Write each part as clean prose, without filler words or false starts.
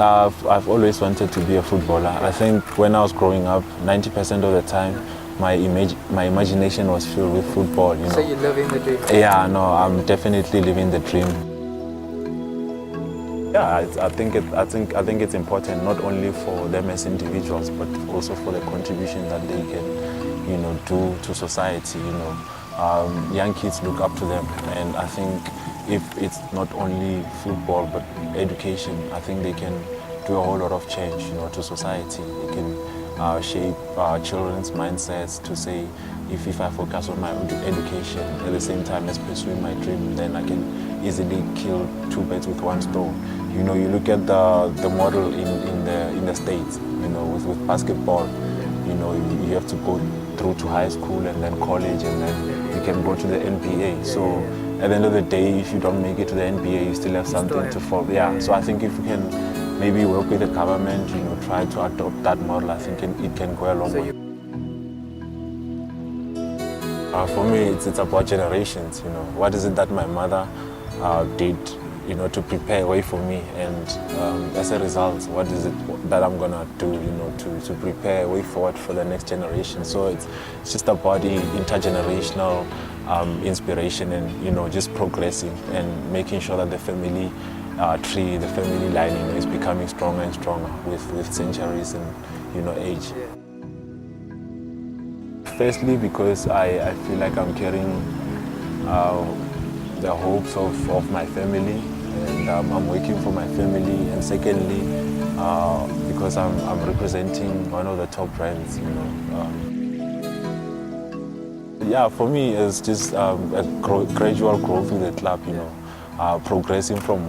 I've always wanted to be a footballer. I think when I was growing up, 90% of the time, my imagination was filled with football. You know. So you're living the dream. Yeah, no, I'm definitely living the dream. Yeah, I think it's important not only for them as individuals, but also for the contribution that they can, you know, do to society. You know, young kids look up to them, and I think if it's not only football but education, I think they can do a whole lot of change, you know, to society. They can shape children's mindsets to say, if I focus on my education at the same time as pursuing my dream, then I can easily kill two birds with one stone. You know, you look at the model in the States, you know, with basketball, you know, you have to go through to high school and then college, and then you can go to the NBA. So at the end of the day, if you don't make it to the NBA, you still have something to follow. Yeah, so I think if we can maybe work with the government, you know, try to adopt that model, I think it can go a long way. For me, it's about generations, you know. What is it that my mother did, you know, to prepare a way for me, and as a result, what is it that I'm gonna do, you know, to prepare a way forward for the next generation. So it's just about the intergenerational inspiration, and, you know, just progressing and making sure that the family tree, the family line, you know, is becoming stronger and stronger with centuries and, you know, age. Firstly, because I feel like I'm carrying the hopes of my family, and I'm working for my family. And secondly, because I'm representing one of the top brands, you know. Yeah, for me, it's just a gradual growth with the club, you know, progressing from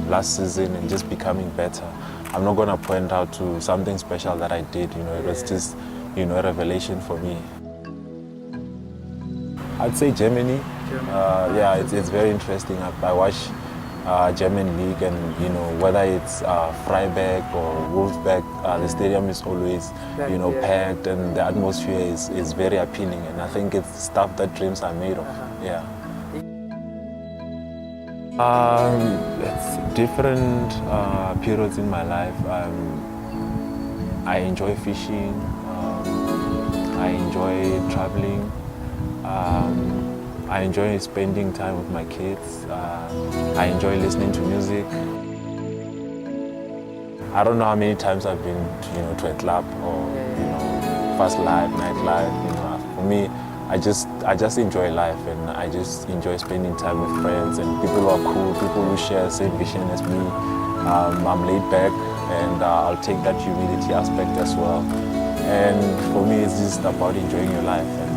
last season and just becoming better. I'm not going to point out to something special that I did, you know. It was just, you know, a revelation for me. I'd say Germany. Yeah, it's very interesting. I watch German league, and, you know, whether it's Freiburg or Wolfsburg, the stadium is always, you know, packed, and the atmosphere is very appealing, and I think it's stuff that dreams are made of. Yeah. It's different periods in my life. I enjoy fishing. I enjoy traveling. I enjoy spending time with my kids. I enjoy listening to music. I don't know how many times I've been, you know, to a club or, you know, fast life, nightlife. You know, for me, I just enjoy life, and I just enjoy spending time with friends and people who are cool, people who share the same vision as me. I'm laid back, and I'll take that humility aspect as well. And for me, it's just about enjoying your life and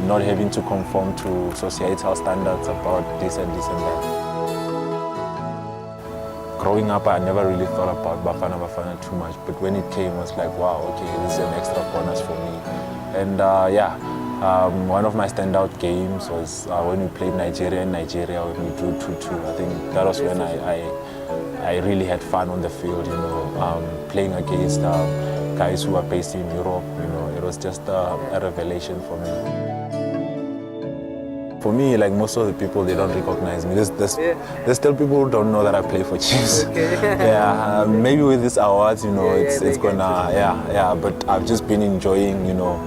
not having to conform to societal standards about this and this and that. Growing up, I never really thought about Bafana too much, but when it came, I was like, wow, okay, this is an extra bonus for me. And one of my standout games was when we played Nigeria in Nigeria, when we drew 2-2. I think that was when I really had fun on the field, you know, playing against guys who are based in Europe. You know, it was just a revelation for me. For me, like most of the people, they don't recognize me. There's still people who don't know that I play for Chiefs. Okay. Yeah, maybe with these awards, you know, it's gonna, yeah. But I've just been enjoying, you know,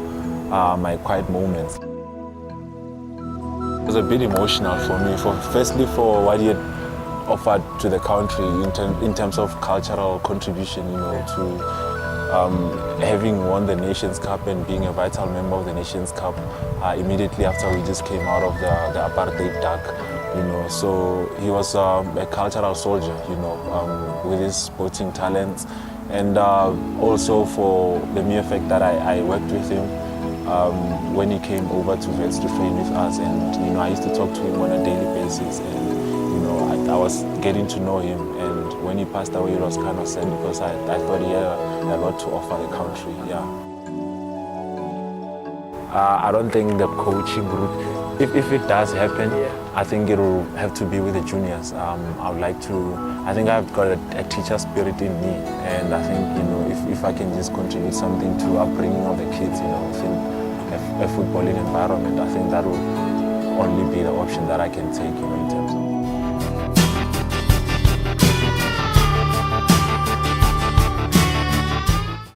my quiet moments. It was a bit emotional for me. Firstly, for what he had offered to the country in terms of cultural contribution, you know, to having won the Nations Cup and being a vital member of the Nations Cup immediately after we just came out of the apartheid dark, you know. So he was a cultural soldier, you know, with his sporting talents, and also for the mere fact that I worked with him when he came over to Vets to train with us, and, you know, I used to talk to him on a daily basis, and, you know, I was getting to know him. And when he passed away, it was kind of sad because I thought he had a lot to offer the country. Yeah. I don't think the coaching route, if it does happen, I think it will have to be with the juniors. I think I've got a teacher spirit in me, and I think, you know, if I can just contribute something to upbringing of the kids, you know, within a footballing environment, I think that will only be the option that I can take, you know, in terms of